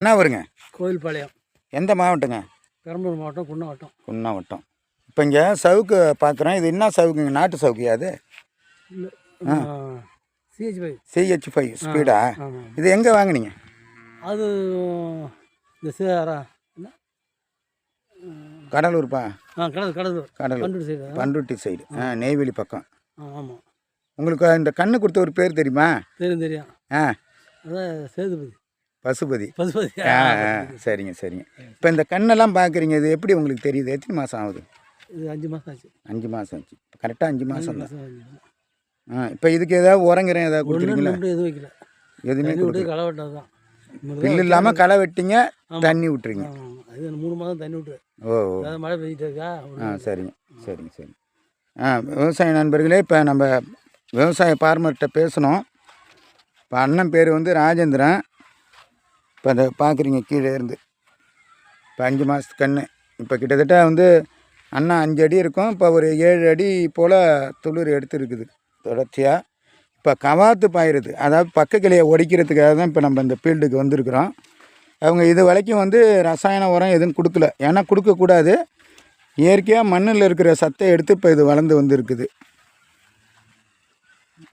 என்ன வருங்க? கோயில்பாளையம். எந்த மாவட்டங்க? பெரம்பலூர் மாவட்டம், குன்னவட்டம். குன்னவட்டம். இப்போ இங்கே சவுக்கு பார்க்குறேன். இது என்ன சவுக்குங்க? நாட்டு சவுக்கியா அது? CH5 speedo? இது எங்கே வாங்கினீங்க? அது இந்த கடலூர்ப்பா. கடலூர் பண்ருட்டி சைடு. நெய்வேலி பக்கம். ஆமாம். உங்களுக்கு இந்த கண்ணு கொடுத்த ஒரு பேர் தெரியுமா? தெரியும். அதான் சேதுபதி. பசுபதி. சரிங்க. இப்போ இந்த கண்ணெல்லாம் பார்க்குறீங்க, இது எப்படி உங்களுக்கு தெரியுது? எத்தனை மாதம் ஆகுது? இது 5 மாதம் ஆச்சு. 5 மாதம் ஆச்சு. கரெக்டாக 5 மாதம் தான். இப்போ இதுக்கு ஏதாவது உரங்கிறேன் ஏதாவது கொடுத்துருக்கீங்களா? எதுவும் வைக்கல. எதுவுமே களை வெட்டாது தான். பில்லு இல்லாமல் களை வெட்டிங்க, தண்ணி விட்டுறீங்க. அது 3 மாதம் தண்ணி விட்டுரு. மழை பெய்யிட்டு இருக்கா? சரிங்க. விவசாய நண்பர்களே, இப்போ நம்ம விவசாய பார்மர்கிட்ட பேசணும். இப்போ அண்ணன் பேர் வந்து ராஜேந்திரன். இப்போ அதை பார்க்குறீங்க கீழே இருந்து. இப்போ 5 மாதத்து கன்று. இப்போ கிட்டத்தட்ட வந்து அண்ணா 5 அடி இருக்கும். இப்போ ஒரு 7 அடி போல் துளிர் எடுத்துருக்குது தொடர்ச்சியாக. இப்போ கவாத்து பாயிருது, அதாவது பக்க கிளையை ஒடிக்கிறதுக்காக தான் இப்போ நம்ம இந்த ஃபீல்டுக்கு வந்திருக்கிறோம். அவங்க இது வரைக்கும் வந்து ரசாயன உரம் எதுவும் கொடுக்கல. ஏன்னா கொடுக்கக்கூடாது. இயற்கையாக மண்ணில் இருக்கிற சத்தை எடுத்து இப்போ இது வளர்ந்து வந்துருக்குது.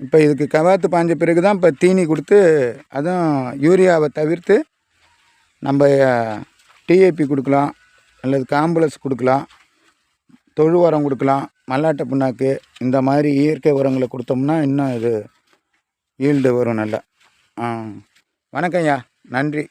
இப்போ இதுக்கு கவாத்து பாய்ஞ்ச பிறகு தான் இப்போ தீனி கொடுத்து, அதுவும் யூரியாவை தவிர்த்து நம்ம டிஏபி கொடுக்கலாம், அல்லது காம்ப்ளெக்ஸ் கொடுக்கலாம், தொழு உரம் கொடுக்கலாம், மல்லாட்டை புண்ணாக்கு, இந்த மாதிரி இயற்கை உரங்களை கொடுத்தோம்னா இன்னும் இது ஈல்டு வரும் நல்லா. வணக்கம் ஐயா, நன்றி.